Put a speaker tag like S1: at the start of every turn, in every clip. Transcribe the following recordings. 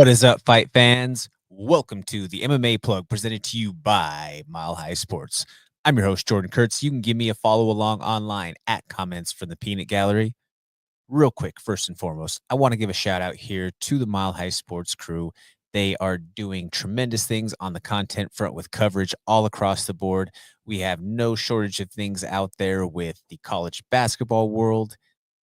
S1: What is up, fight fans? Welcome to the MMA Plug presented to you by Mile High Sports. I'm your host, Jordan Kurtz. You can give me a follow along online at Comments from the Peanut Gallery. Real quick, first and foremost, I want to give a shout out here to the Mile High Sports crew. They are doing tremendous things on the content front with coverage all across the board. We have no shortage of things out there with the college basketball world,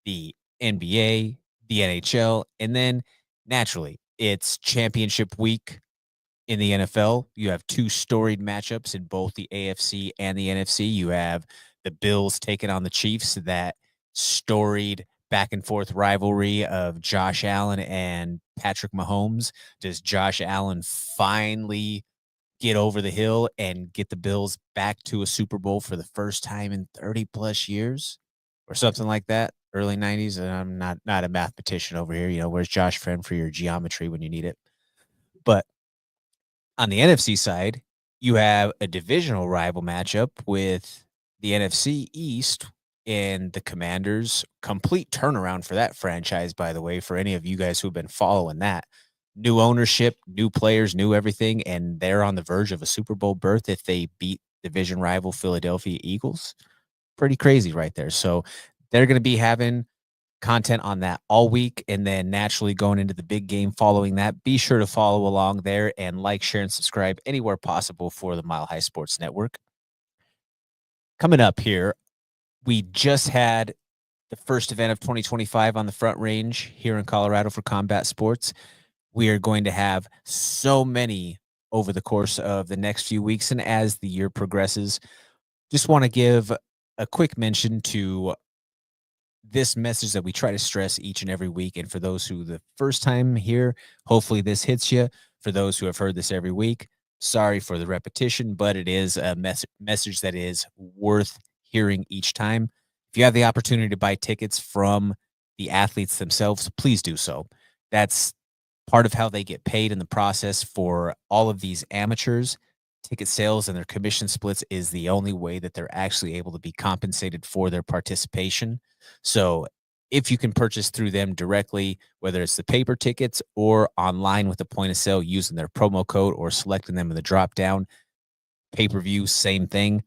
S1: the NBA, the NHL, and then naturally, it's championship week in the NFL. You have two storied matchups in both the AFC and the NFC. You have the Bills taking on the Chiefs, that storied back and forth rivalry of Josh Allen and Patrick Mahomes. Does Josh Allen finally get over the hill and get the Bills back to a Super Bowl for the first time in 30 plus years or something like that? Early 90s. And I'm not a mathematician over here. Where's Josh Friend for your geometry when you need it? But on the NFC side, you have a divisional rival matchup with the NFC East and the Commanders. Complete turnaround for that franchise, by the way, for any of you guys who have been following that. New ownership, new players, new everything, and they're on the verge of a Super Bowl berth if they beat division rival Philadelphia Eagles. Pretty crazy right there. So they're going to be having content on that all week, and then naturally going into the big game following that. Be sure to follow along there and like, share, and subscribe anywhere possible for the Mile High Sports Network. Coming up here, we just had the first event of 2025 on the Front Range here in Colorado for combat sports. We are going to have so many over the course of the next few weeks and as the year progresses. Just want to give a quick mention to this message that we try to stress each and every week. And for those who the first time here, hopefully this hits you. For those who have heard this every week, sorry for the repetition, but it is a message that is worth hearing each time. If you have the opportunity to buy tickets from the athletes themselves, please do so. That's part of how they get paid in the process. For all of these amateurs, ticket sales and their commission splits is the only way that they're actually able to be compensated for their participation. So if you can purchase through them directly, whether it's the paper tickets or online with the point of sale using their promo code or selecting them in the drop down, pay-per-view, same thing,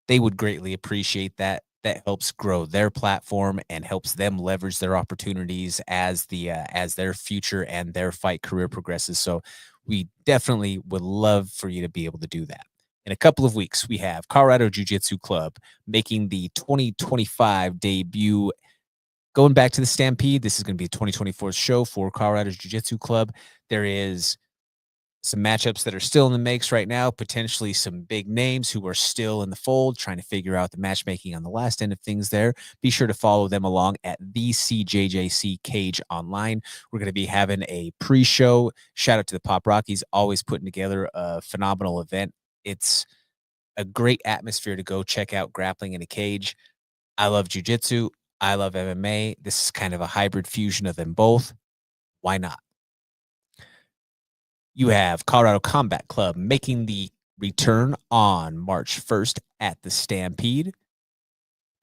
S1: they would greatly appreciate that. That helps grow their platform and helps them leverage their opportunities as their future and their fight career progresses. So we definitely would love for you to be able to do that. In a couple of weeks, we have Colorado Jiu-Jitsu Club making the 2025 debut. Going back to the Stampede, this is going to be a 2024 show for Colorado Jiu-Jitsu Club. There is some matchups that are still in the makes right now, potentially some big names who are still in the fold, trying to figure out the matchmaking on the last end of things there. Be sure to follow them along at the CJJC Cage Online. We're going to be having a pre-show. Shout out to the Pop Rockies, always putting together a phenomenal event. It's a great atmosphere to go check out grappling in a cage. I love jiu-jitsu. I love MMA. This is kind of a hybrid fusion of them both. Why not? You have Colorado Combat Club making the return on March 1st at the Stampede.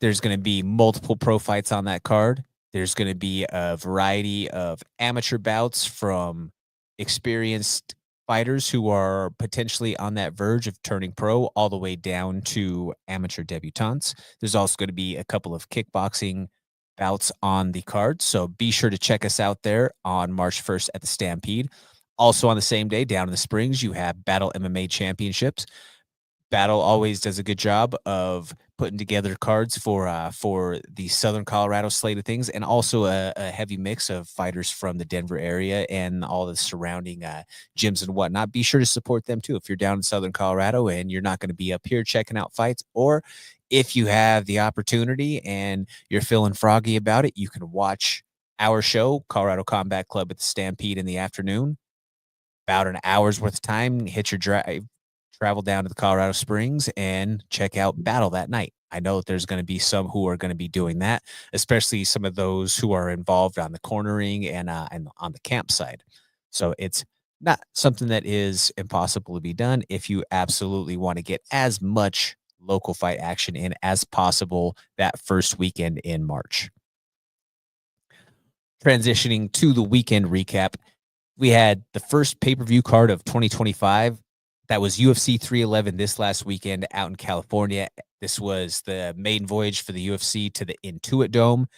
S1: There's going to be multiple pro fights on that card. There's going to be a variety of amateur bouts from experienced fighters who are potentially on that verge of turning pro, all the way down to amateur debutantes. There's also going to be a couple of kickboxing bouts on the card. So be sure to check us out there on March 1st at the Stampede. Also on the same day, down in the Springs, you have Battle MMA Championships. Battle always does a good job of putting together cards for the Southern Colorado slate of things, and also a heavy mix of fighters from the Denver area and all the surrounding gyms and whatnot. Be sure to support them too if you're down in Southern Colorado and you're not going to be up here checking out fights, or if you have the opportunity and you're feeling froggy about it, you can watch our show, Colorado Combat Club at the Stampede, in the afternoon. About an hour's worth of time, hit your drive, travel down to the Colorado Springs and check out Battle that night. I know that there's going to be some who are going to be doing that, especially some of those who are involved on the cornering and on the campsite. So it's not something that is impossible to be done if you absolutely want to get as much local fight action in as possible that first weekend in March. Transitioning to the weekend recap, We had the first pay-per-view card of 2025. That was UFC 311 this last weekend out in California. This was the maiden voyage for the UFC to the Intuit Dome.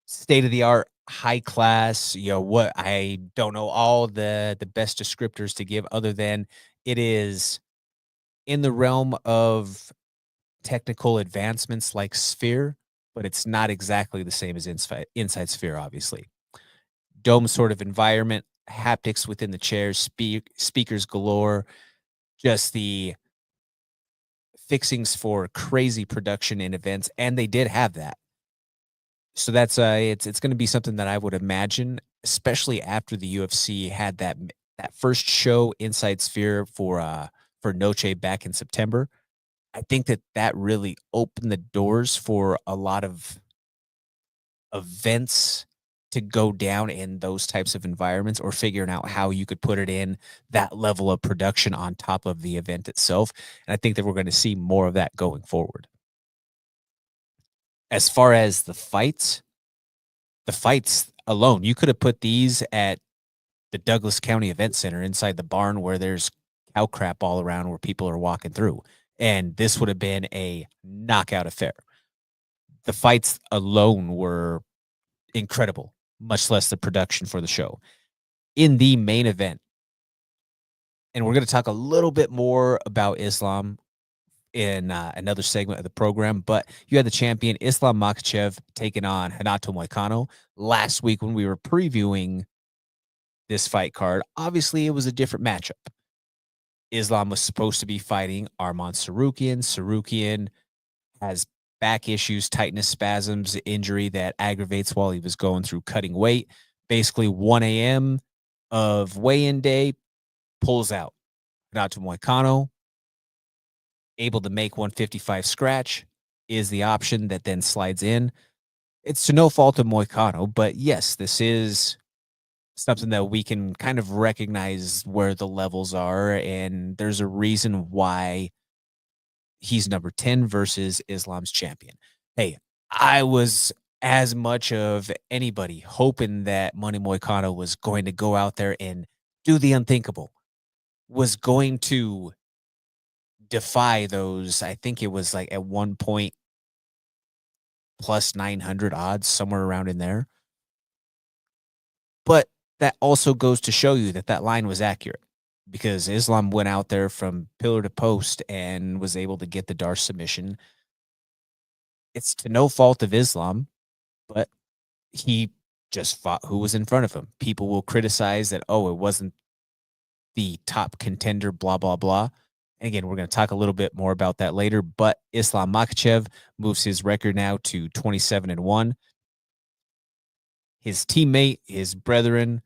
S1: State of the art, high class, what I don't know all the best descriptors to give other than it is in the realm of technical advancements like Sphere, but it's not exactly the same as Inside Sphere, obviously. Dome sort of environment, haptics within the chairs, speakers galore, just the fixings for crazy production in events, and they did have that. So that's it's going to be something that I would imagine, especially after the UFC had that first show Inside Sphere for Noche back in September. I think that really opened the doors for a lot of events to go down in those types of environments or figuring out how you could put it in that level of production on top of the event itself. And I think that we're going to see more of that going forward. As far as the fights alone, you could have put these at the Douglas County Event Center inside the barn where there's cow crap all around where people are walking through. And this would have been a knockout affair. The fights alone were incredible, much less the production for the show. In the main event, and we're going to talk a little bit more about Islam in another segment of the program, but you had the champion Islam Makhachev taking on Renato Moicano last week when we were previewing this fight card. Obviously, it was a different matchup. Islam was supposed to be fighting Arman Sarukian. Sarukian has back issues, tightness, spasms, injury that aggravates while he was going through cutting weight. Basically, 1 a.m. of weigh-in day, pulls out. Renato Moicano, able to make 155 scratch, is the option that then slides in. It's to no fault of Moicano, but yes, this is something that we can kind of recognize where the levels are, and there's a reason why he's number 10 versus Islam's champion. Hey, I was as much of anybody hoping that Money Moicano was going to go out there and do the unthinkable, was going to defy those. I think it was like at one point plus 900 odds, somewhere around in there. But that also goes to show you that that line was accurate because Islam went out there from pillar to post and was able to get the Dar submission. It's to no fault of Islam, but he just fought who was in front of him. People will criticize that, oh, it wasn't the top contender, blah, blah, blah. And again, we're going to talk a little bit more about that later, but Islam Makhachev moves his record now to 27-1. His teammate, his brethren,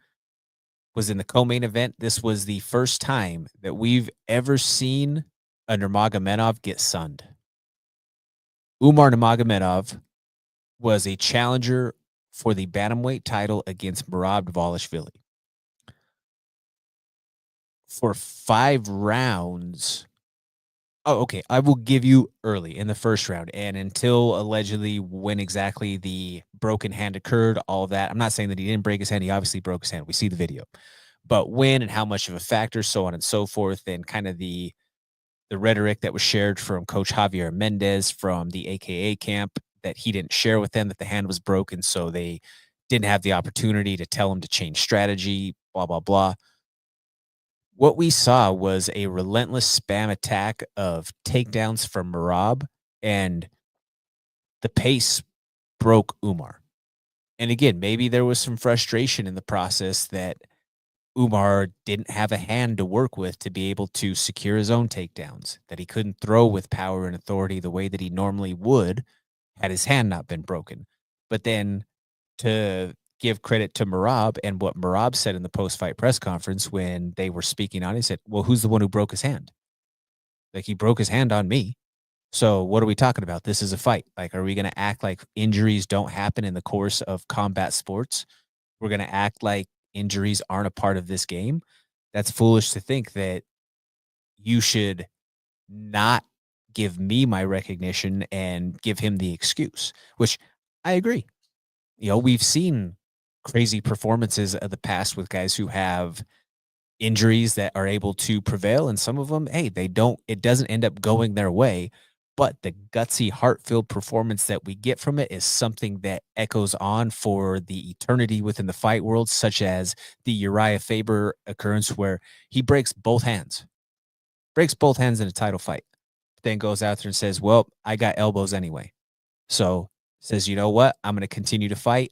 S1: was in the co-main event. This was the first time that we've ever seen a Nurmagomedov get sunned. Umar Nurmagomedov was a challenger for the bantamweight title against Merab Dvalishvili. For 5 rounds. Oh, okay. I will give you early in the first round. And until allegedly when exactly the broken hand occurred, all of that. I'm not saying that he didn't break his hand. He obviously broke his hand. We see the video. But when and how much of a factor, so on and so forth, and kind of the rhetoric that was shared from Coach Javier Mendez from the AKA camp that he didn't share with them that the hand was broken, so they didn't have the opportunity to tell him to change strategy, blah, blah, blah. What we saw was a relentless spam attack of takedowns from Merab, and the pace broke Umar. And again, maybe there was some frustration in the process that Umar didn't have a hand to work with to be able to secure his own takedowns, that he couldn't throw with power and authority the way that he normally would had his hand not been broken. But then to give credit to Merab and what Merab said in the post-fight press conference when they were speaking on it, he said, well, who's the one who broke his hand? Like, he broke his hand on me. So what are we talking about? This is a fight. Like, are we going to act like injuries don't happen in the course of combat sports? We're going to act like injuries aren't a part of this game? That's foolish to think that you should not give me my recognition and give him the excuse, which I agree. We've seen crazy performances of the past with guys who have injuries that are able to prevail, and some of them, hey, they don't it doesn't end up going their way, but the gutsy, heart-filled performance that we get from it is something that echoes on for the eternity within the fight world, such as the Uriah Faber occurrence where he breaks both hands in a title fight, then goes out there and says, "Well, I got elbows anyway." So, says, "You know what? I'm gonna continue to fight.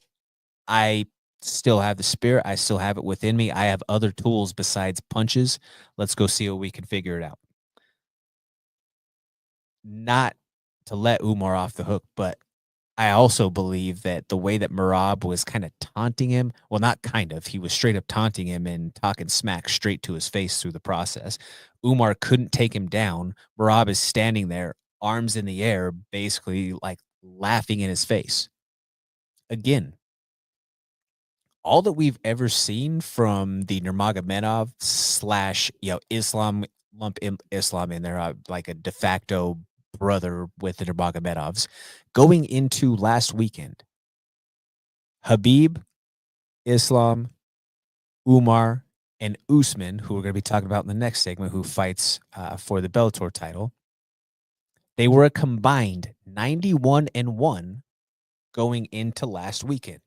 S1: I still have the spirit. I still have it within me. I have other tools besides punches. Let's go see what we can figure it out." Not to let Umar off the hook, but I also believe that the way that Merab was kind of taunting him, well, not kind of, he was straight up taunting him and talking smack straight to his face through the process. Umar couldn't take him down. Merab is standing there, arms in the air, basically like laughing in his face. Again, all that we've ever seen from the Nurmagomedov slash, Islam, Islam in there, like a de facto brother with the Nurmagomedovs, going into last weekend, Habib, Islam, Umar, and Usman, who we're going to be talking about in the next segment, who fights for the Bellator title, they were a combined 91-1 going into last weekend.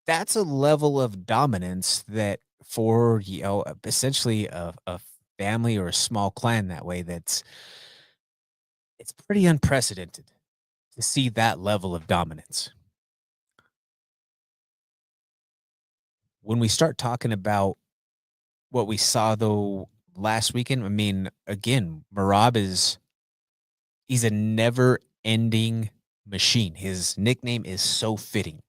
S1: That's a level of dominance that for, essentially a family or a small clan that way, it's pretty unprecedented to see that level of dominance. When we start talking about what we saw though last weekend, I mean, again, Marab he's a never ending machine. His nickname is so fitting.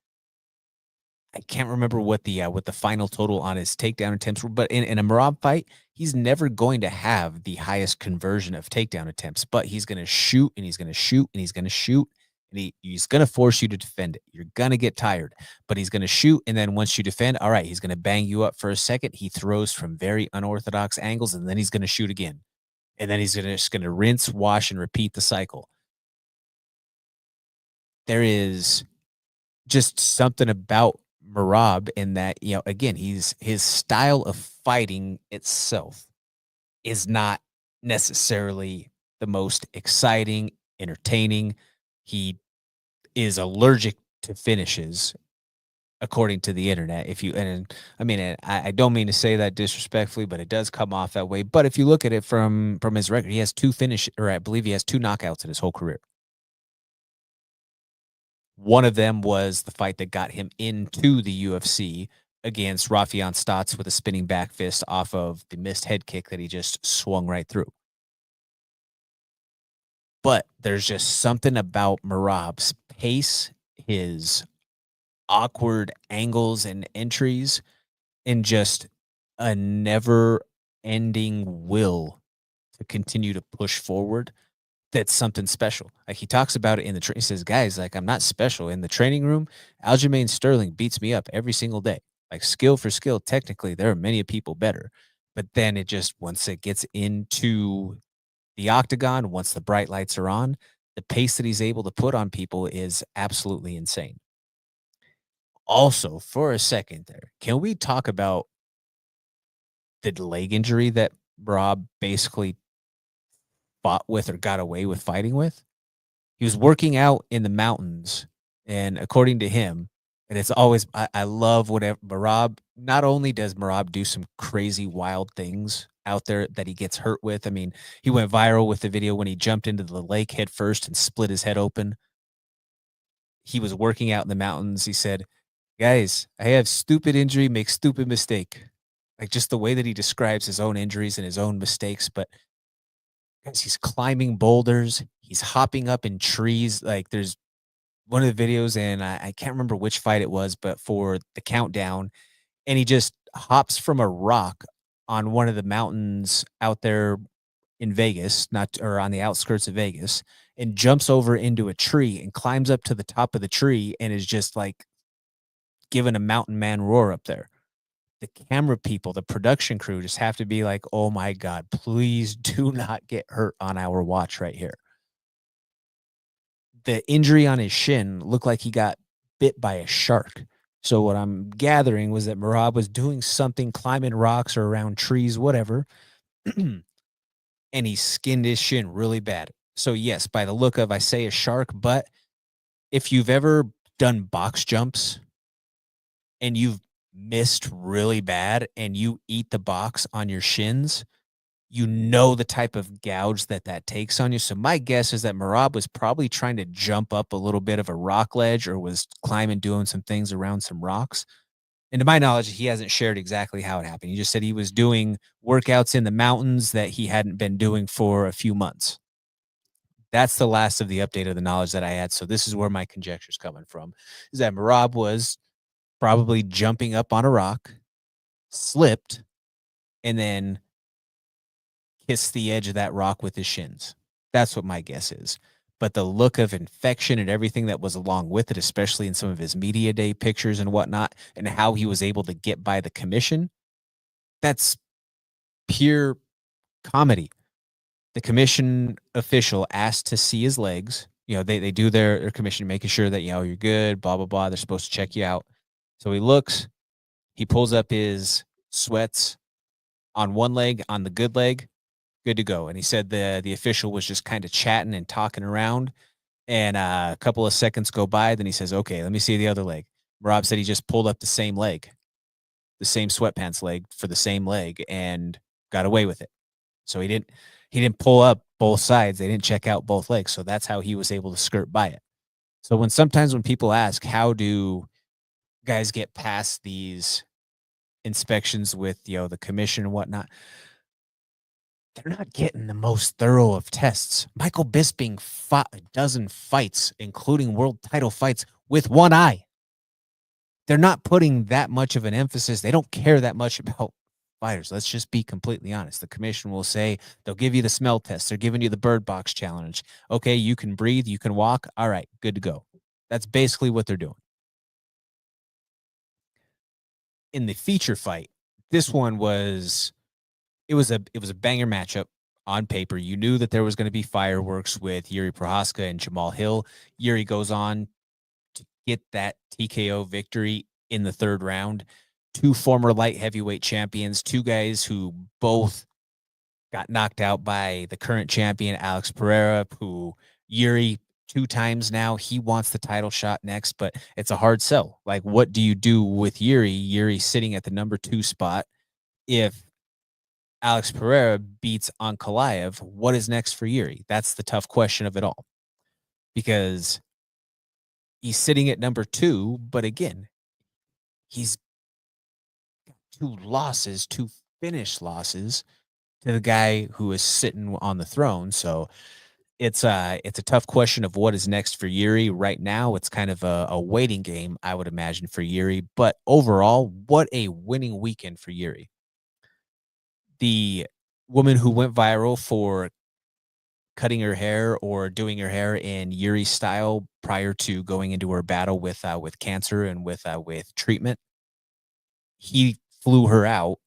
S1: I can't remember what the final total on his takedown attempts were, but in a Marab fight, he's never going to have the highest conversion of takedown attempts, but he's going to shoot and he's going to shoot and he's going to shoot and he's going to force you to defend it. You're going to get tired, but he's going to shoot, and then once you defend, all right, he's going to bang you up for a second. He throws from very unorthodox angles, and then he's going to shoot again, and then he's just going to rinse, wash, and repeat the cycle. There is just something about Marab in that, again, his style of fighting itself is not necessarily the most exciting, entertaining. He is allergic to finishes, according to the internet. If you and I mean, I don't mean to say that disrespectfully, but it does come off that way. But if you look at it from his record, he has two finish, or I believe he has two knockouts in his whole career. One of them was the fight that got him into the UFC against Rafian Stotts with a spinning back fist off of the missed head kick that he just swung right through. But there's just something about Marab's pace, his awkward angles and entries, and just a never ending will to continue to push forward. That's something special. Like, he talks about it in he says, "Guys, like, I'm not special. In the training room, Aljamain Sterling beats me up every single day. Like, skill for skill, technically, there are many people better. But then it just once it gets into the octagon, once the bright lights are on, the pace that he's able to put on people is absolutely insane." Also, for a second there, can we talk about the leg injury that Rob basically fought with or got away with fighting with? He was working out in the mountains, and according to him, and it's always I love whatever Marab. Not only does Marab do some crazy wild things out there that he gets hurt with. I mean, he went viral with the video when he jumped into the lake head first and split his head open. He was working out in the mountains. He said, "Guys, I have stupid injury, make stupid mistake." Like, just the way that he describes his own injuries and his own mistakes, but guys, he's climbing boulders, he's hopping up in trees. Like, there's one of the videos, and I can't remember which fight it was, but for the countdown, and he just hops from a rock on one of the mountains out there in Vegas, not or on the outskirts of Vegas, and jumps over into a tree and climbs up to the top of the tree and is just like giving a mountain man roar up there. The camera people, the production crew just have to be like, "Oh my God, please do not get hurt on our watch right here." The injury on his shin looked like he got bit by a shark. So what I'm gathering was that Marab was doing something, climbing rocks or around trees, whatever, and he skinned his shin really bad. So yes, by the look of, I say a shark, but if you've ever done box jumps and you've missed really bad and you eat the box on your shins, you know the type of gouge that that takes on you. So my guess is that Marab was probably trying to jump up a little bit of a rock ledge or was climbing, doing some things around some rocks. And to my knowledge, he hasn't shared exactly how it happened. He just said he was doing workouts in the mountains that he hadn't been doing for a few months. That's the last of the update of the knowledge that I had. So this is where my conjecture's coming from, is that Marab was probably jumping up on a rock, slipped, and then kissed the edge of that rock with his shins. That's what my guess is. But the look of infection and everything that was along with it, especially in some of his media day pictures and whatnot, and how he was able to get by the commission, that's pure comedy. The commission official asked to see his legs. You know, they do their commission, making sure that, you know, you're good, blah, blah, blah. They're supposed to check you out. So he looks, he pulls up his sweats on one leg, on the good leg, good to go. And he said the official was just kind of chatting and talking around. And a couple of seconds go by. Then he says, okay, let me see the other leg. Rob said he just pulled up the same leg, the same sweatpants leg for the same leg and got away with it. So he didn't pull up both sides. They didn't check out both legs. So that's how he was able to skirt by it. So when people ask, how do guys get past these inspections with, you know, the commission and whatnot, they're not getting the most thorough of tests. Michael Bisping fought a dozen fights, including world title fights, with one eye. They're not putting that much of an emphasis. They don't care that much about fighters. Let's just be completely honest. The commission will say they'll give you the smell test. They're giving you the bird box challenge. Okay, you can breathe, you can walk. All right, good to go. That's basically what they're doing. In the feature fight, this one was it was a banger matchup on paper. You knew that there was going to be fireworks with Yuri Prohaska and Jamal Hill. Yuri goes on to get that TKO victory in the third round. Two former light heavyweight champions, two guys who both got knocked out by the current champion, Alex Pereira, who Yuri two times now. He wants the title shot next, but it's a hard sell. Like, what do you do with Yuri? Yuri sitting at the number 2 spot. If Alex Pereira beats Ankalaev, what is next for Yuri? That's the tough question of it all, because he's sitting at number 2, but again, he's two losses, two finished losses to the guy who is sitting on the throne. So it's a tough question of what is next for Yuri. Right now, it's kind of a waiting game, I would imagine, for Yuri. But overall, what a winning weekend for Yuri. The woman who went viral for cutting her hair or doing her hair in Yuri style prior to going into her battle with cancer and with treatment, he flew her out,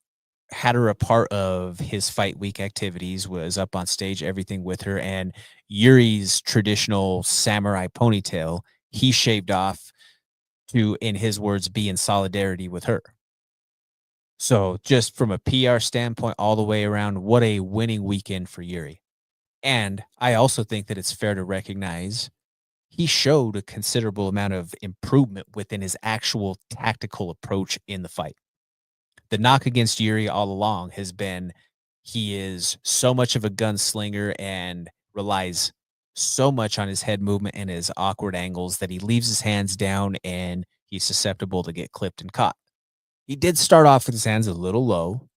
S1: had her a part of his fight week activities, was up on stage, everything with her, and Yuri's traditional samurai ponytail, he shaved off to, in his words, be in solidarity with her. So just from a PR standpoint, all the way around, what a winning weekend for Yuri. And I also think that it's fair to recognize he showed a considerable amount of improvement within his actual tactical approach in the fight. The knock against Yuri all along has been he is so much of a gunslinger and relies so much on his head movement and his awkward angles that he leaves his hands down and he's susceptible to get clipped and caught. He did start off with his hands a little low,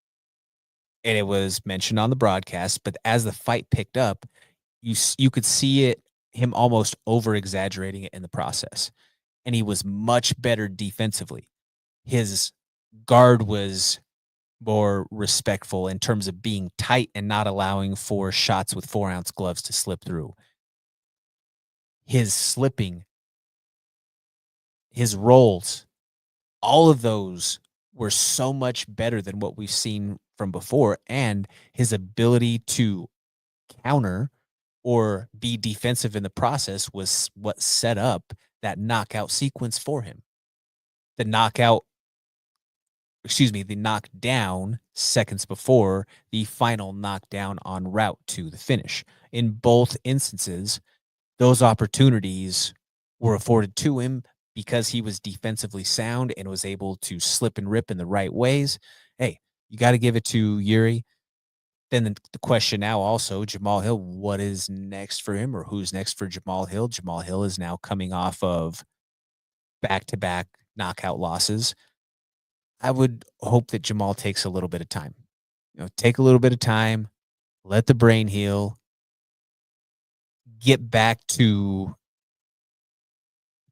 S1: and it was mentioned on the broadcast, but as the fight picked up, you could see it, him almost over exaggerating it in the process, and he was much better defensively. His guard was more respectful in terms of being tight and not allowing for shots with 4-ounce gloves to slip through. His slipping, his rolls, all of those were so much better than what we've seen from before, and his ability to counter or be defensive in the process was what set up that knockout sequence for him. the knockout, the knockdown seconds before the final knockdown en route to the finish. In both instances, those opportunities were afforded to him because he was defensively sound and was able to slip and rip in the right ways. Hey, you got to give it to Yuri. Then the question now also, Jamal Hill, what is next for him or who's next for Jamal Hill? Jamal Hill is now coming off of back-to-back knockout losses. I would hope that Jamal takes a little bit of time. Take a little bit of time, let the brain heal, get back to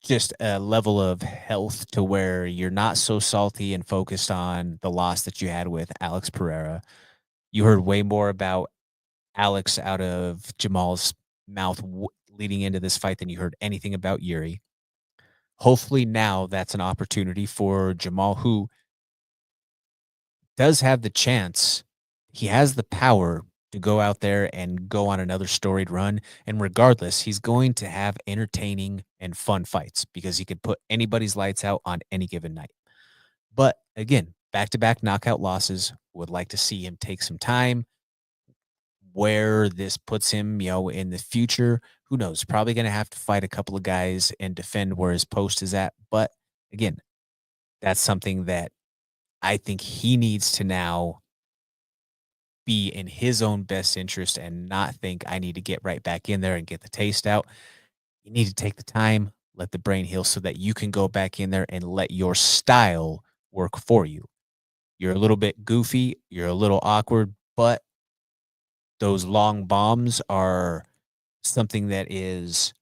S1: just a level of health to where you're not so salty and focused on the loss that you had with Alex Pereira. You heard way more about Alex out of Jamal's mouth leading into this fight than you heard anything about Yuri. Hopefully now that's an opportunity for Jamal, who does have the chance. He has the power to go out there and go on another storied run. And regardless, he's going to have entertaining and fun fights because he could put anybody's lights out on any given night. But again, back to back knockout losses. Would like to see him take some time. Where this puts him, in the future, who knows? Probably going to have to fight a couple of guys and defend where his post is at. But again, that's something that I think he needs to now be in his own best interest and not think I need to get right back in there and get the taste out. You need to take the time, let the brain heal so that you can go back in there and let your style work for you. You're a little bit goofy, you're a little awkward, but those long bombs are something that is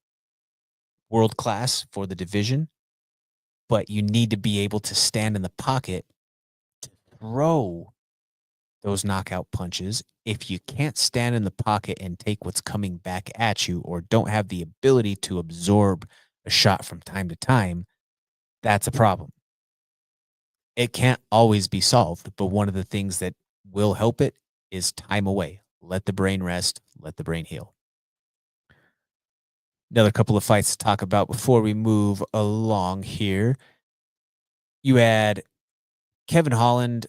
S1: world class for the division, but you need to be able to stand in the pocket, throw those knockout punches. If you can't stand in the pocket and take what's coming back at you or don't have the ability to absorb a shot from time to time, that's a problem. It can't always be solved, but one of the things that will help it is time away. Let the brain rest, let the brain heal. Another couple of fights to talk about before we move along here. You had Kevin Holland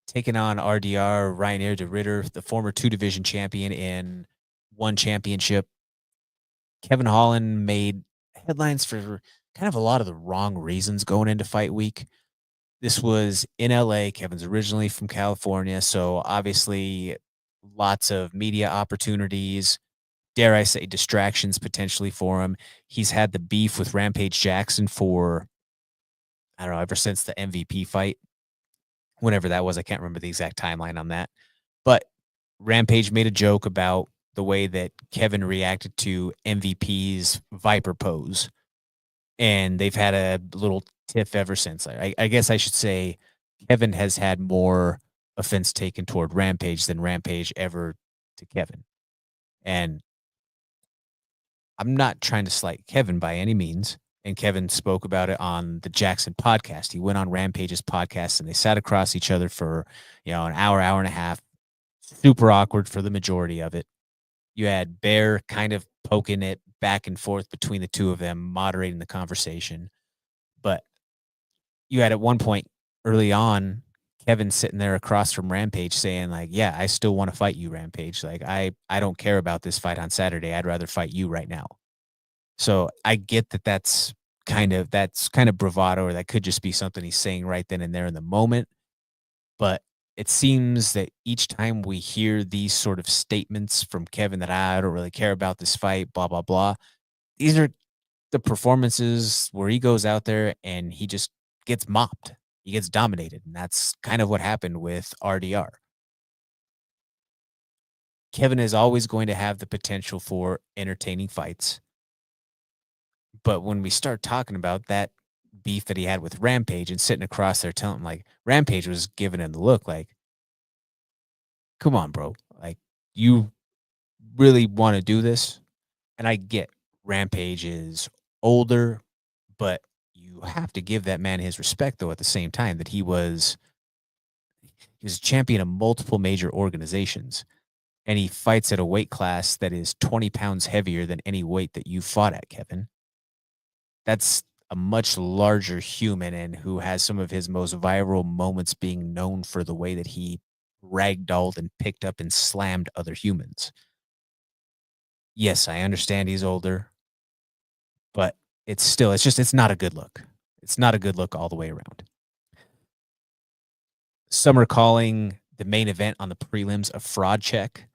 S1: taking on RDR, Ryanair de Ritter, the former two division champion in one championship. Kevin Holland made headlines for kind of a lot of the wrong reasons going into fight week. This was in LA. Kevin's originally from California. So obviously, lots of media opportunities, dare I say, distractions potentially for him. He's had the beef with Rampage Jackson for, I don't know, ever since the MVP fight, whenever that was. I can't remember the exact timeline on that. But Rampage made a joke about the way that Kevin reacted to MVP's Viper pose. And they've had a little tiff ever since. I guess I should say Kevin has had more offense taken toward Rampage than Rampage ever to Kevin. And I'm not trying to slight Kevin by any means. And Kevin spoke about it on the Jackson podcast. He went on Rampage's podcast and they sat across each other for, an hour, hour and a half. Super awkward for the majority of it. You had Bear kind of poking it back and forth between the two of them, moderating the conversation. But you had at one point early on, Kevin sitting there across from Rampage saying, like, yeah, I still want to fight you, Rampage. Like, I don't care about this fight on Saturday. I'd rather fight you right now. So I get that that's kind of bravado, or that could just be something he's saying right then and there in the moment. But it seems that each time we hear these sort of statements from Kevin that I don't really care about this fight, blah, blah, blah. These are the performances where he goes out there and he just gets mopped. He gets dominated. And that's kind of what happened with RDR. Kevin is always going to have the potential for entertaining fights. But when we start talking about that beef that he had with Rampage and sitting across there telling him, like, Rampage was giving him the look like, come on, bro. Like, you really want to do this? And I get Rampage is older, but you have to give that man his respect, though, at the same time that he was a champion of multiple major organizations. And he fights at a weight class that is 20 pounds heavier than any weight that you fought at, Kevin. That's a much larger human and who has some of his most viral moments being known for the way that he ragdolled and picked up and slammed other humans. Yes, I understand he's older, but it's not a good look. It's not a good look all the way around. Some are calling the main event on the prelims a fraud check,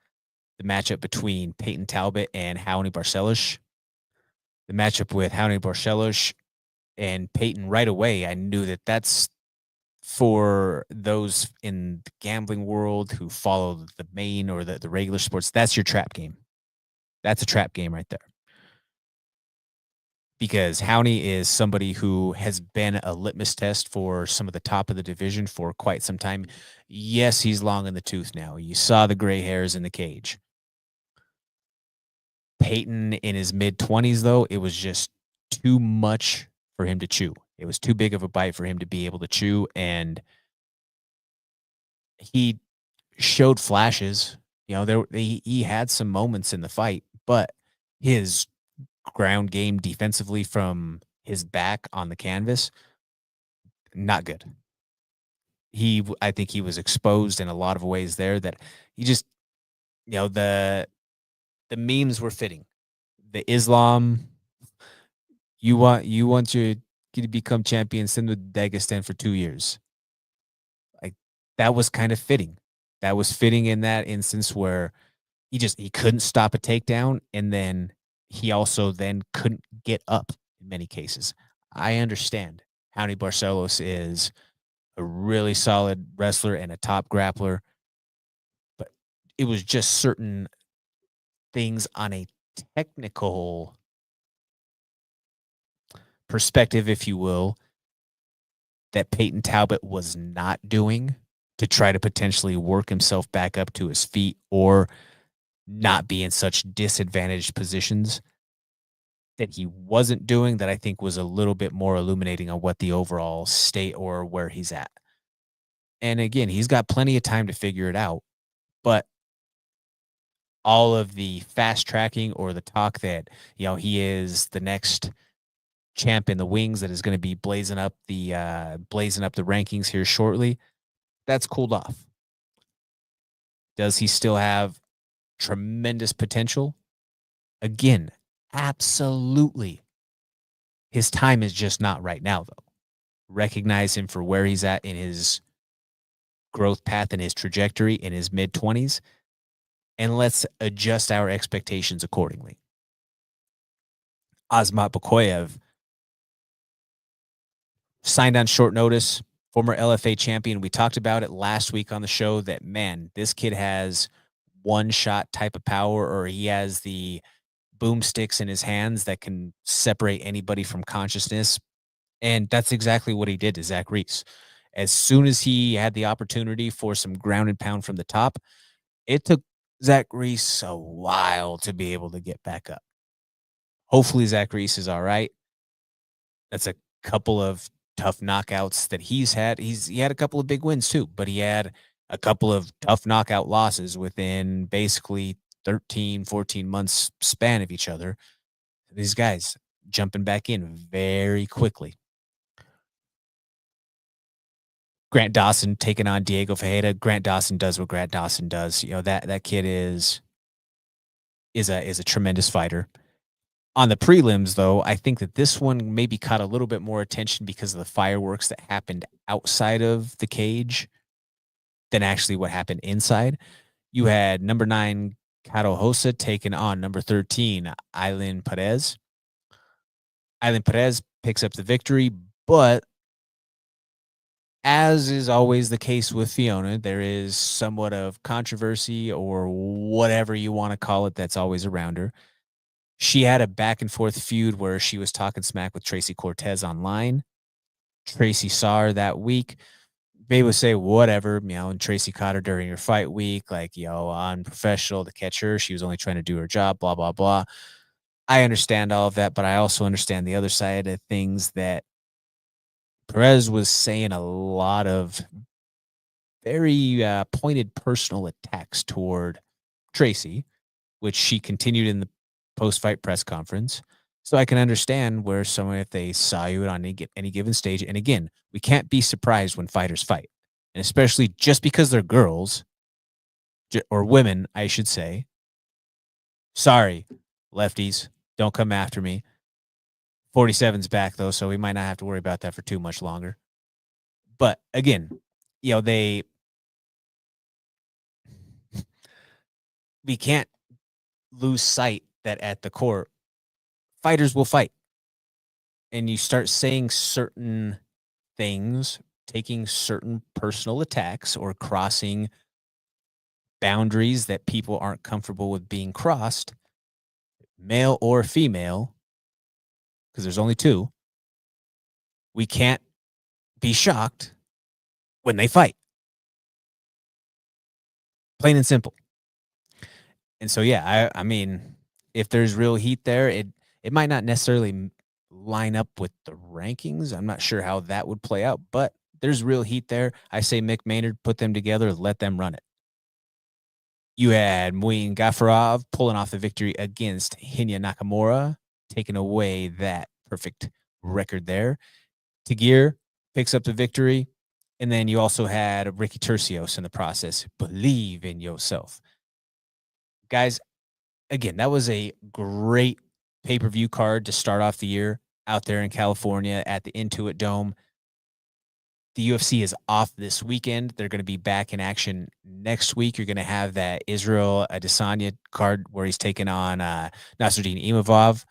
S1: the matchup between Peyton Talbot and Raoni Barcelos. The matchup with Raoni Barcelos and Peyton right away, I knew that that's for those in the gambling world who follow the main or the regular sports. That's your trap game. That's a trap game right there. Because Howney is somebody who has been a litmus test for some of the top of the division for quite some time. Yes, he's long in the tooth now. You saw the gray hairs in the cage. Peyton in his mid-20s, though, it was just too much for him to chew. It was too big of a bite for him to be able to chew, and he showed flashes. You know, he had some moments in the fight, but his ground game defensively from his back on the canvas, not good. I think he was exposed in a lot of ways there that he just, you know, the memes were fitting. The Islam, you want your kid to become champion, send to Dagestan for 2 years. Like that was kind of fitting. That was fitting in that instance where he couldn't stop a takedown, and then he also then couldn't get up in many cases. I understand Howdy Barcelos is a really solid wrestler and a top grappler, but it was just certain things on a technical perspective, if you will, that Peyton Talbot was not doing to try to potentially work himself back up to his feet or not be in such disadvantaged positions that he wasn't doing that I think was a little bit more illuminating on what the overall state or where he's at. And again, he's got plenty of time to figure it out, but all of the fast tracking or the talk that, he is the next champ in the wings that is going to be blazing up the rankings here shortly, that's cooled off. Does he still have tremendous potential? Again, absolutely. His time is just not right now, though. Recognize him for where he's at in his growth path and his trajectory in his mid-20s, and let's adjust our expectations accordingly. Azmat Bakoyev signed on short notice, former LFA champion. We talked about it last week on the show that, man, this kid has one-shot type of power, or he has the boomsticks in his hands that can separate anybody from consciousness. And that's exactly what he did to Zach Reese. As soon as he had the opportunity for some ground and pound from the top, it took Zach Reese a while to be able to get back up. Hopefully Zach Reese is all right. That's a couple of tough knockouts that he's had. He had a couple of big wins too, but he had a couple of tough knockout losses within basically 13, 14 months span of each other. These guys jumping back in very quickly. Grant Dawson taking on Diego Fajeda. Grant Dawson does what Grant Dawson does. That kid is a tremendous fighter. On the prelims, though, I think that this one maybe caught a little bit more attention because of the fireworks that happened outside of the cage than actually what happened inside. You had number 9 Caro Hosa taking on number 13 Aylin Perez. Aylin Perez picks up the victory, but as is always the case with Fiona, there is somewhat of controversy or whatever you want to call it that's always around her. She had a back and forth feud where she was talking smack with Tracy Cortez online. Tracy saw her that week. They would say whatever, and Tracy caught her during her fight week, like, unprofessional to catch her. She was only trying to do her job, blah, blah, blah. I understand all of that, but I also understand the other side of things that Perez was saying a lot of very pointed personal attacks toward Tracy, which she continued in the post-fight press conference. So I can understand where someone, if they saw you on any given stage, and again, we can't be surprised when fighters fight, and especially just because they're girls or women, I should say. Sorry, lefties, don't come after me. 47's back though, so we might not have to worry about that for too much longer. But again, they we can't lose sight that at the core, fighters will fight, and you start saying certain things, taking certain personal attacks or crossing boundaries that people aren't comfortable with being crossed, male or female, because there's only two, we can't be shocked when they fight. Plain and simple. And so, yeah, I mean, if there's real heat there, it might not necessarily line up with the rankings. I'm not sure how that would play out, but there's real heat there. I say Mick Maynard, put them together, let them run it. You had Muin Gafarov pulling off the victory against Hinya Nakamura, taking away that perfect record there. Tagir picks up the victory. And then you also had Ricky Tercios in the process. Believe in yourself. Guys, again, that was a great pay-per-view card to start off the year out there in California at the Intuit Dome. The UFC is off this weekend. They're going to be back in action next week. You're going to have that Israel Adesanya card where he's taking on Nasruddin Imavov.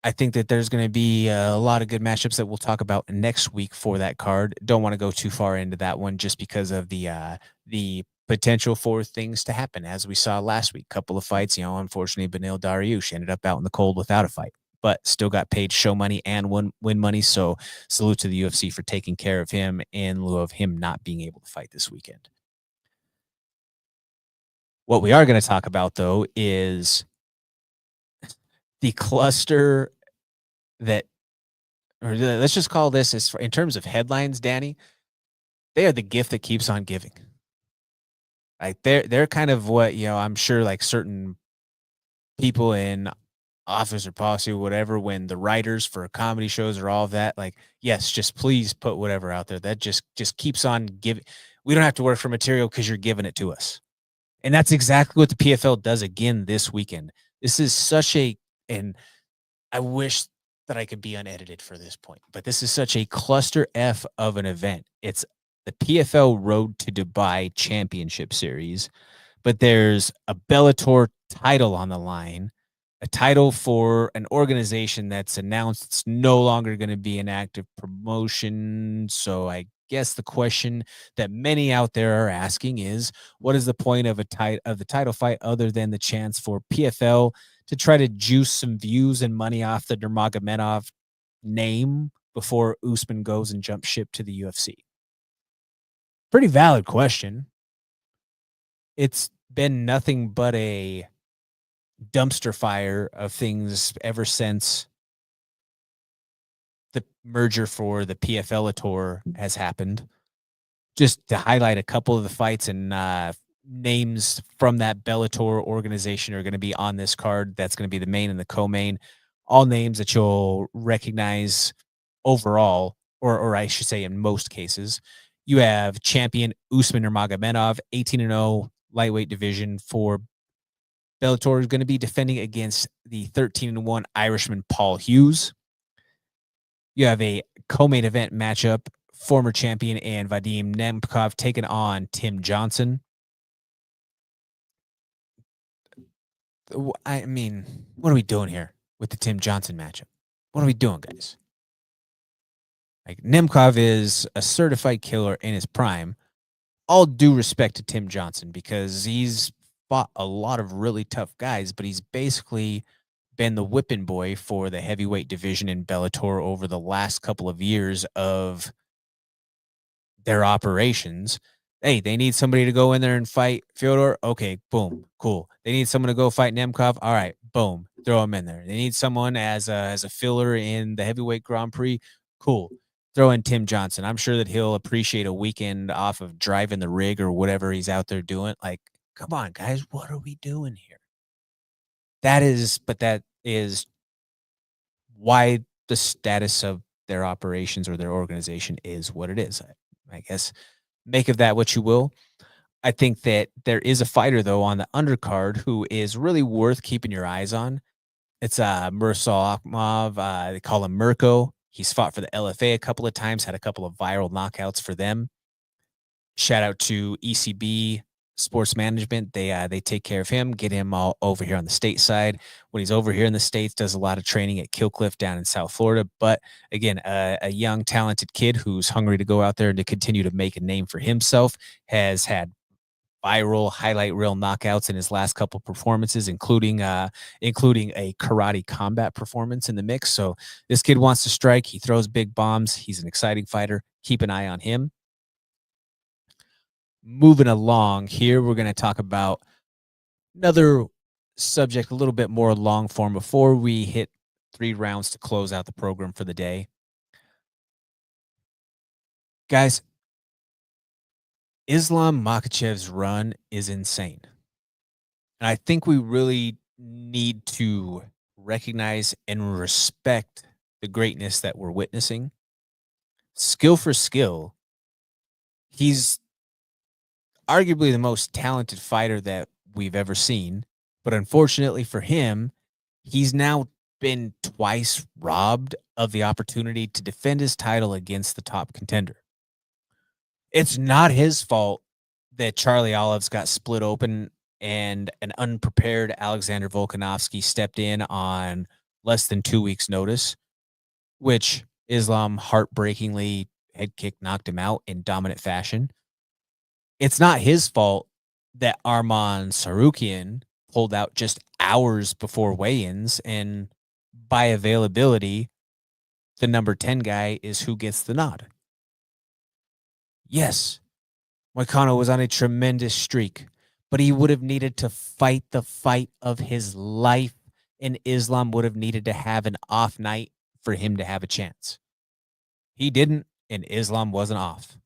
S1: I think that there's going to be a lot of good matchups that we'll talk about next week for that card. Don't want to go too far into that one just because of the potential for things to happen, as we saw last week. Couple of fights, unfortunately, Beneil Dariush ended up out in the cold without a fight, but still got paid show money and win money. So salute to the UFC for taking care of him in lieu of him not being able to fight this weekend. What we are going to talk about, though, is the cluster that, or let's just call this, as in terms of headlines, Danny, they are the gift that keeps on giving. Like they're kind of what, I'm sure like certain people in office or policy or whatever, when the writers for comedy shows or all of that, like, yes, just please put whatever out there. That just keeps on giving. We don't have to work for material because you're giving it to us. And that's exactly what the PFL does again this weekend. This is such and I wish that I could be unedited for this point, but this is such a cluster F of an event. It's the PFL Road to Dubai Championship Series, but there's a Bellator title on the line, a title for an organization that's announced it's no longer going to be an active promotion. So I guess the question that many out there are asking is, what is the point of the title fight other than the chance for PFL to try to juice some views and money off the Nurmagomedov name before Usman goes and jumps ship to the UFC? Pretty valid question. It's been nothing but a dumpster fire of things ever since the merger for the PFL tour has happened. Just to highlight a couple of the fights and names from that Bellator organization are going to be on this card. That's going to be the main and the co-main. All names that you'll recognize overall, or I should say in most cases. You have champion Usman Nurmagomedov, 18-0 lightweight division for Bellator, is going to be defending against the 13-1 Irishman Paul Hughes. You have a co-main event matchup, former champion and Vadim Nemkov taking on Tim Johnson. I mean, what are we doing here with the Tim Johnson matchup? What are we doing, guys? Like, Nemkov is a certified killer in his prime. All due respect to Tim Johnson, because he's fought a lot of really tough guys, but he's basically been the whipping boy for the heavyweight division in Bellator over the last couple of years of their operations. Hey, they need somebody to go in there and fight Fyodor. Okay, boom, cool. They need someone to go fight Nemkov. All right, boom, throw him in there. They need someone as a filler in the heavyweight Grand Prix. Cool. Throw in Tim Johnson. I'm sure that he'll appreciate a weekend off of driving the rig or whatever he's out there doing. Like, come on, guys, what are we doing here? That is why the status of their operations or their organization is what it is. I guess make of that what you will. I think that there is a fighter though on the undercard who is really worth keeping your eyes on. It's Mursal Akhmov. They call him Mirko. He's fought for the LFA a couple of times, had a couple of viral knockouts for them. Shout out to ECB Sports Management. They take care of him, get him all over here on the state side. When he's over here in the States, does a lot of training at Killcliff down in South Florida. But again, a young, talented kid who's hungry to go out there and to continue to make a name for himself, has had viral highlight reel knockouts in his last couple performances, including a karate combat performance in the mix. So this kid wants to strike. He throws big bombs. He's an exciting fighter. Keep an eye on him. Moving along here, we're going to talk about another subject, a little bit more long form before we hit 3 rounds to close out the program for the day. Guys, Islam Makhachev's run is insane. And I think we really need to recognize and respect the greatness that we're witnessing. Skill for skill, he's arguably the most talented fighter that we've ever seen. But unfortunately for him, he's now been twice robbed of the opportunity to defend his title against the top contender. It's not his fault that Charlie Olives got split open and an unprepared Alexander Volkanovski stepped in on less than 2 weeks' notice, which Islam heartbreakingly head kick knocked him out in dominant fashion. It's not his fault that Arman Sarukian pulled out just hours before weigh-ins, and by availability, the number 10 guy is who gets the nod. Yes, Moicano was on a tremendous streak, but he would have needed to fight the fight of his life, and Islam would have needed to have an off night for him to have a chance. He didn't, and Islam wasn't off.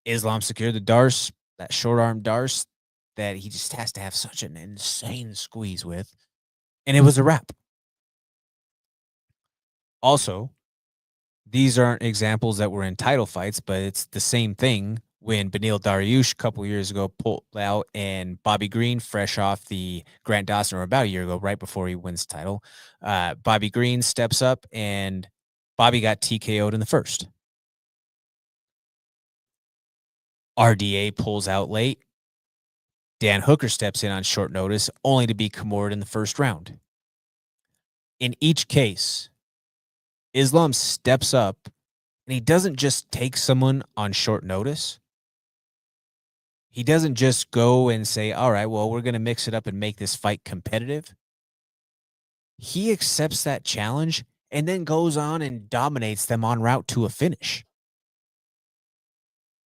S1: Islam secured the Darce, that short arm Darce that he just has to have such an insane squeeze with, and it was a wrap. Also, these aren't examples that were in title fights, but it's the same thing when Beneil Dariush a couple years ago pulled out and Bobby Green, fresh off the Grant Dawson, or about a year ago, right before he wins the title, Bobby Green steps up and Bobby got TKO'd in the first. RDA pulls out late. Dan Hooker steps in on short notice, only to be Kimura in the first round. In each case, Islam steps up and he doesn't just take someone on short notice. He doesn't just go and say, all right, well, we're going to mix it up and make this fight competitive. He accepts that challenge and then goes on and dominates them en route to a finish.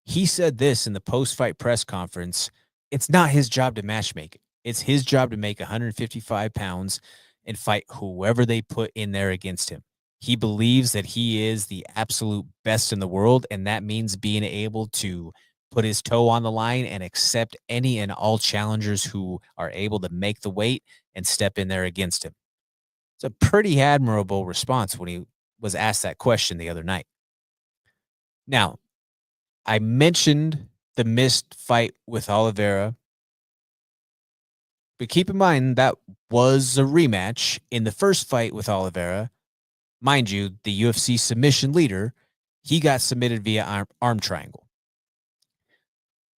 S1: He said this in the post-fight press conference. It's not his job to matchmake. It's his job to make 155 pounds and fight whoever they put in there against him. He believes that he is the absolute best in the world, and that means being able to put his toe on the line and accept any and all challengers who are able to make the weight and step in there against him. It's a pretty admirable response when he was asked that question the other night. Now, I mentioned the missed fight with Oliveira, but keep in mind that was a rematch. In the first fight with Oliveira, mind you, the UFC submission leader, he got submitted via arm triangle.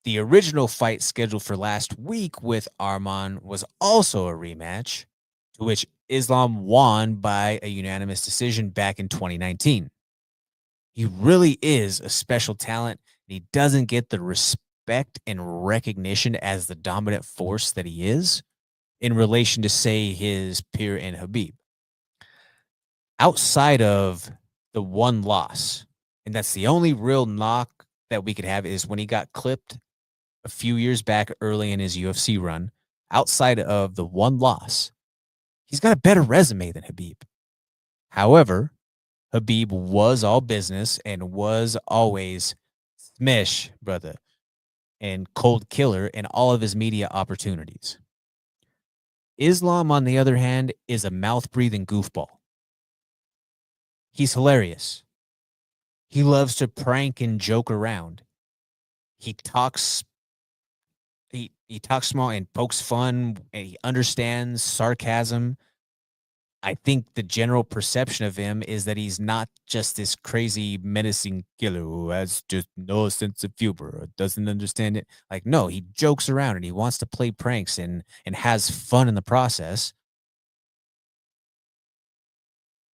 S1: The original fight scheduled for last week with Arman was also a rematch, to which Islam won by a unanimous decision back in 2019. He really is a special talent, and he doesn't get the respect and recognition as the dominant force that he is in relation to, say, his peer in Khabib. Outside of the one loss, and that's the only real knock that we could have, is when he got clipped a few years back early in his UFC run. Outside of the one loss, he's got a better resume than Khabib. However, Khabib was all business and was always smish, brother, and cold killer in all of his media opportunities. Islam, on the other hand, is a mouth-breathing goofball. He's hilarious. He loves to prank and joke around. He talks he talks small and pokes fun, and he understands sarcasm. I think the general perception of him is that he's not just this crazy menacing killer who has just no sense of humor or doesn't understand it. Like, no, he jokes around and he wants to play pranks and has fun in the process.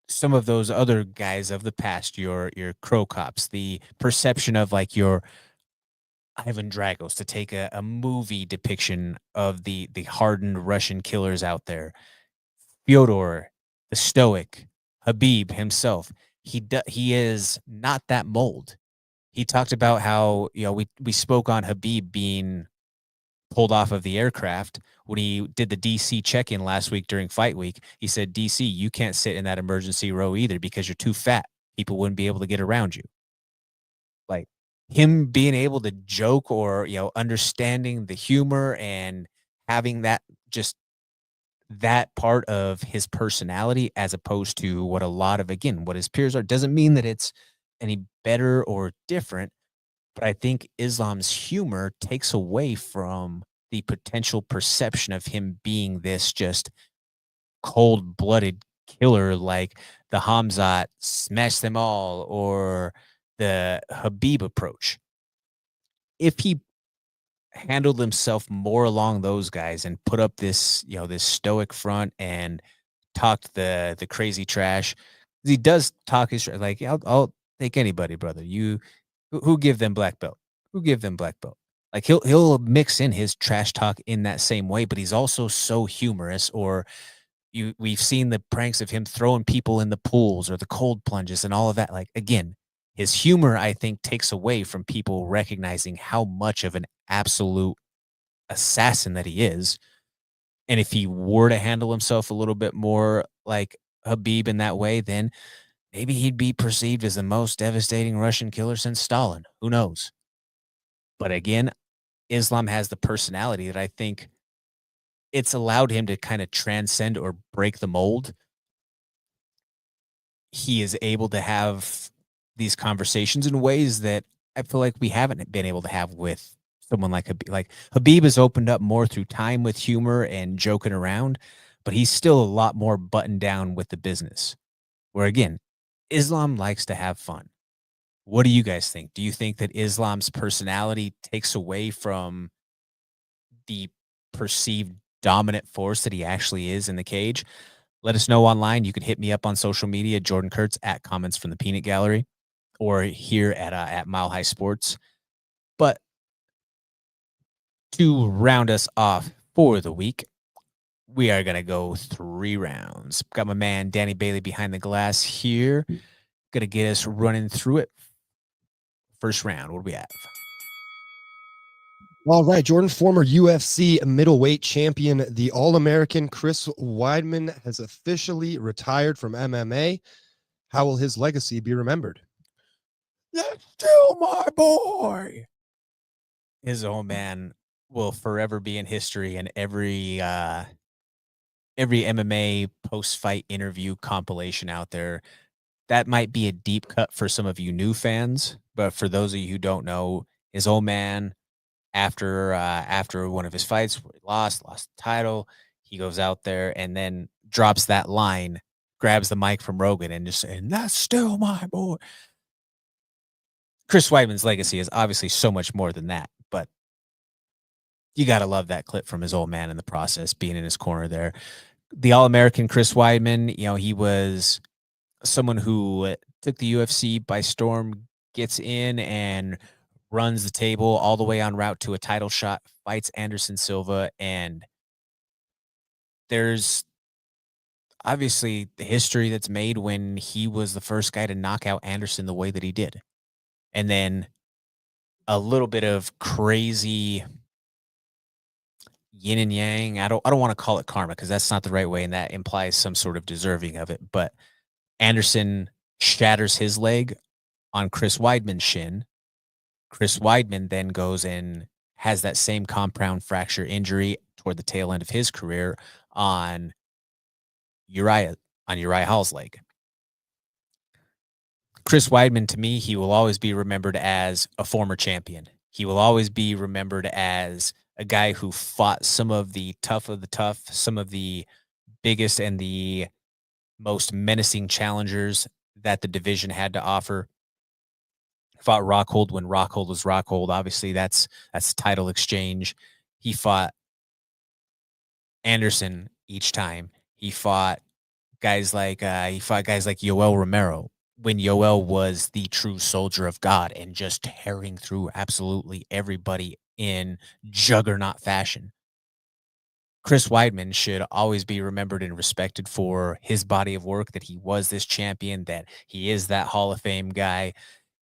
S1: Some of those other guys of the past, your Crow Cops, the perception of like your Ivan Dragos, to take a movie depiction of the hardened Russian killers out there. Fyodor, the stoic, Habib himself, he is not that mold. He talked about how, we spoke on Habib being pulled off of the aircraft when he did the DC check-in last week during fight week. He said, "DC, you can't sit in that emergency row either because you're too fat. People wouldn't be able to get around you." Like, him being able to joke or, understanding the humor and having that, just that part of his personality as opposed to what a lot of, again, what his peers are, doesn't mean that it's any better or different, but I think Islam's humor takes away from the potential perception of him being this just cold-blooded killer like the Hamzat smash them all or the Habib approach. If he handled himself more along those guys and put up this, this stoic front and talked the crazy trash. He does talk his like, I'll take anybody, brother. Who give them black belt? Who give them black belt? Like, he'll mix in his trash talk in that same way, but he's also so humorous. Or we've seen the pranks of him throwing people in the pools or the cold plunges and all of that. Like, again, his humor, I think, takes away from people recognizing how much of an absolute assassin that he is. And if he were to handle himself a little bit more like Habib in that way, then maybe he'd be perceived as the most devastating Russian killer since Stalin. Who knows? But again, Islam has the personality that I think it's allowed him to kind of transcend or break the mold. He is able to have these conversations in ways that I feel like we haven't been able to have with someone like Habib. Like, Habib has opened up more through time with humor and joking around, but he's still a lot more buttoned down with the business. Where again, Islam likes to have fun. What do you guys think? Do you think that Islam's personality takes away from the perceived dominant force that he actually is in the cage? Let us know online. You can hit me up on social media, Jordan Kurtz at Comments from the Peanut Gallery, or here at Mile High Sports. But to round us off for the week, we are gonna go 3 rounds. Got my man Danny Bailey behind the glass here. Gonna get us running through it. First round, what do we have?
S2: All right, Jordan, former UFC middleweight champion, the All-American Chris Weidman has officially retired from MMA. How will his legacy be remembered?
S1: That's still my boy. His old man will forever be in history, and every MMA post-fight interview compilation out there. That might be a deep cut for some of you new fans, but for those of you who don't know, his old man, after one of his fights where he lost the title, he goes out there and then drops that line, grabs the mic from Rogan and just saying, "That's still my boy." Chris Weidman's legacy is obviously so much more than that, but you gotta love that clip from his old man in the process, being in his corner there. The All-American Chris Weidman, he was someone who took the UFC by storm, gets in and runs the table all the way en route to a title shot, fights Anderson Silva, and there's obviously the history that's made when he was the first guy to knock out Anderson the way that he did. And then a little bit of crazy yin and yang. I don't want to call it karma because that's not the right way, and that implies some sort of deserving of it. But Anderson shatters his leg on Chris Weidman's shin. Chris Weidman then goes and has that same compound fracture injury toward the tail end of his career on Uriah Hall's leg. Chris Weidman, to me, he will always be remembered as a former champion. He will always be remembered as a guy who fought some of the tough, some of the biggest and the most menacing challengers that the division had to offer. Fought Rockhold when Rockhold was Rockhold. Obviously, that's title exchange. He fought Anderson each time. He fought guys like Yoel Romero when Yoel was the true soldier of God and just tearing through absolutely everybody in juggernaut fashion. Chris Weidman should always be remembered and respected for his body of work, that he was this champion, that he is that Hall of Fame guy.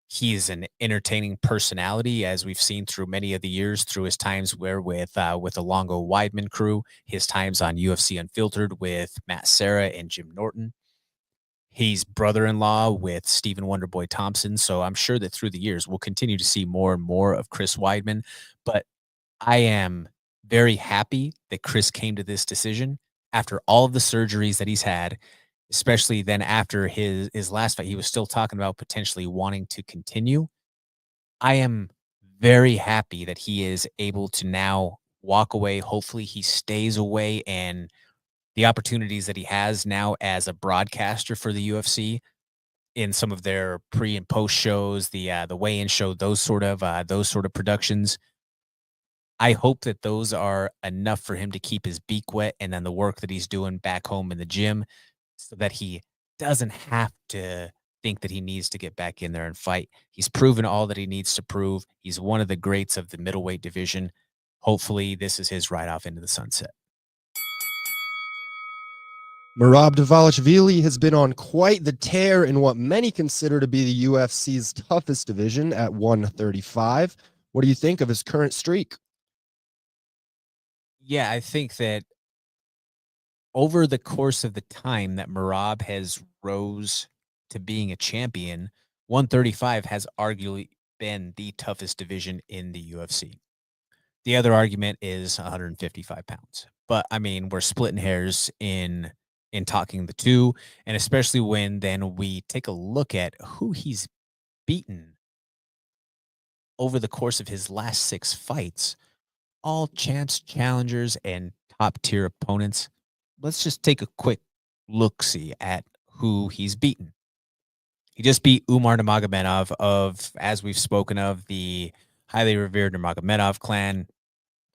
S1: He is an entertaining personality, as we've seen through many of the years, through his times with the Longo Weidman crew, his times on UFC Unfiltered with Matt Serra and Jim Norton. He's brother-in-law with Stephen Wonderboy Thompson, so I'm sure that through the years we'll continue to see more and more of Chris Weidman. But I am very happy that Chris came to this decision after all of the surgeries that he's had, especially then after his last fight. He was still talking about potentially wanting to continue. I am very happy that he is able to now walk away. Hopefully, he stays away, and the opportunities that he has now as a broadcaster for the UFC in some of their pre and post shows, the weigh-in show, those sort of productions. I hope that those are enough for him to keep his beak wet, and then the work that he's doing back home in the gym, so that he doesn't have to think that he needs to get back in there and fight. He's proven all that he needs to prove. He's one of the greats of the middleweight division. Hopefully, this is his ride off into the sunset.
S2: Merab Dvalishvili has been on quite the tear in what many consider to be the UFC's toughest division at 135. What do you think of his current streak?
S1: Yeah, I think that over the course of the time that Merab has rose to being a champion, 135 has arguably been the toughest division in the UFC. The other argument is 155 pounds. But I mean, we're splitting hairs in talking the two, and especially when then we take a look at who he's beaten over the course of his last 6 fights, all champs, challengers, and top tier opponents. Let's just take a quick look see at who he's beaten. He just beat Umar Nurmagomedov of, as we've spoken of, the highly revered Nurmagomedov clan,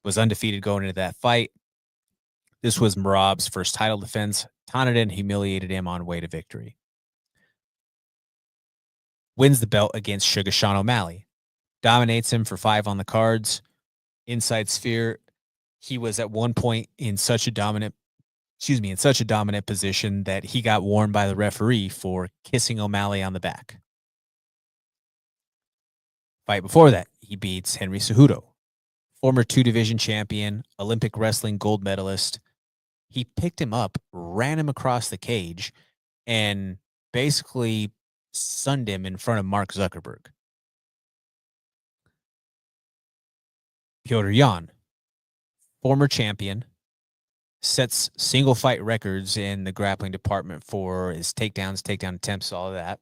S1: was undefeated going into that fight. This was Merab's first title defense. Taunted and humiliated him on way to victory. Wins the belt against Sugar Sean O'Malley. Dominates him for 5 on the cards. Inside sphere, he was at one point in such a dominant position that he got warned by the referee for kissing O'Malley on the back. Fight before that, he beats Henry Cejudo, former 2-division champion, Olympic wrestling gold medalist. He picked him up, ran him across the cage, and basically sunned him in front of Mark Zuckerberg. Piotr Jan, former champion, sets single fight records in the grappling department for his takedowns, takedown attempts, all of that.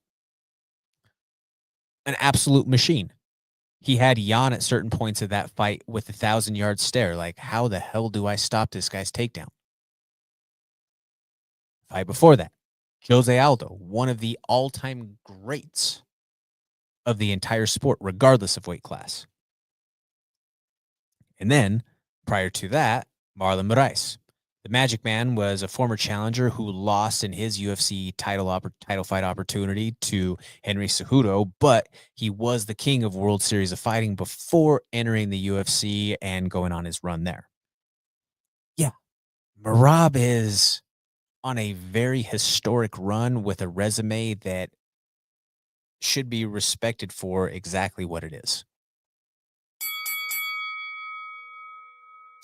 S1: An absolute machine. He had Jan at certain points of that fight with a 1,000-yard stare. Like, how the hell do I stop this guy's takedown? Fight before that, Jose Aldo, one of the all-time greats of the entire sport, regardless of weight class. And then, prior to that, Marlon Moraes. The Magic Man was a former challenger who lost in his UFC title fight opportunity to Henry Cejudo, but he was the king of World Series of Fighting before entering the UFC and going on his run there. Yeah, Merab is on a very historic run with a resume that should be respected for exactly what it is.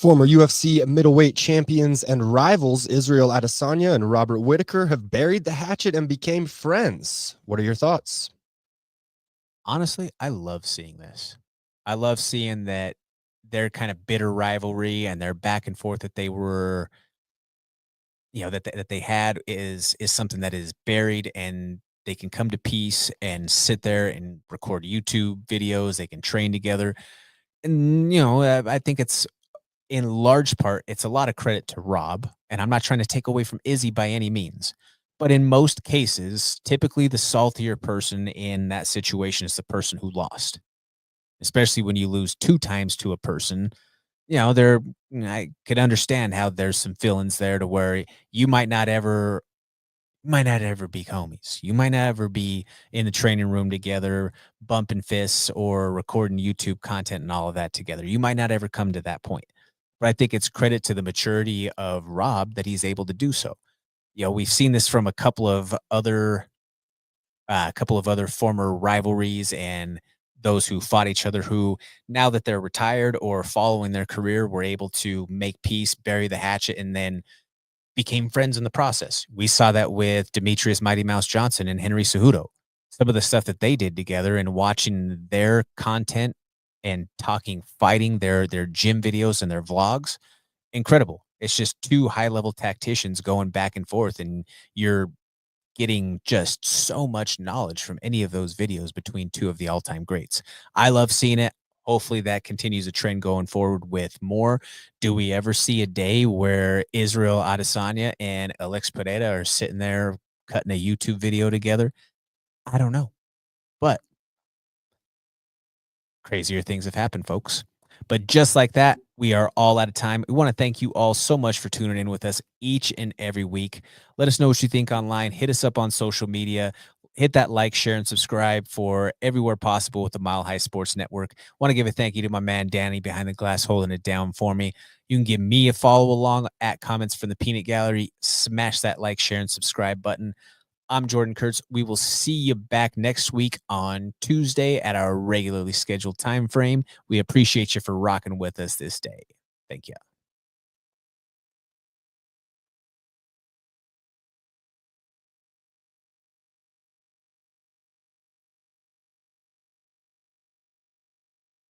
S2: Former UFC middleweight champions and rivals Israel Adesanya and Robert Whittaker have buried the hatchet and became friends. What are your thoughts?
S1: Honestly, I love seeing this. I love seeing that their kind of bitter rivalry and their back and forth that they were, that they had is something that is buried, and They can come to peace and sit there and record YouTube videos. They can train together. And, I think it's in large part, it's a lot of credit to Rob. And I'm not trying to take away from Izzy by any means. But in most cases, typically the saltier person in that situation is the person who lost, especially when you lose two times to a person. There, I could understand how there's some feelings there to where you might not ever be homies. You might not ever be in the training room together, bumping fists or recording YouTube content and all of that together. You might not ever come to that point. But I think it's credit to the maturity of Rob that he's able to do so. We've seen this from a couple of other former rivalries and those who fought each other who, now that they're retired or following their career, were able to make peace, bury the hatchet, and then became friends in the process. We saw that with Demetrius Mighty Mouse Johnson and Henry Cejudo. Some of the stuff that they did together and watching their content and talking, fighting, their gym videos and their vlogs, incredible. It's just two high level tacticians going back and forth, and you're getting just so much knowledge from any of those videos between two of the all-time greats. I love seeing it. Hopefully that continues a trend going forward with more. Do we ever see a day where Israel Adesanya and Alex Pereira are sitting there cutting a YouTube video together? I don't know. But crazier things have happened, folks. But just like that, we are all out of time. We want to thank you all so much for tuning in with us each and every week. Let us know what you think online. Hit us up on social media. Hit that like, share, and subscribe for everywhere possible with the Mile High Sports Network. Want to give a thank you to my man Danny behind the glass holding it down for me. You can give me a follow along at Comments from the Peanut Gallery. Smash that like, share, and subscribe button. I'm Jordan Kurtz. We will see you back next week on Tuesday at our regularly scheduled time frame. We appreciate you for rocking with us this day. Thank you.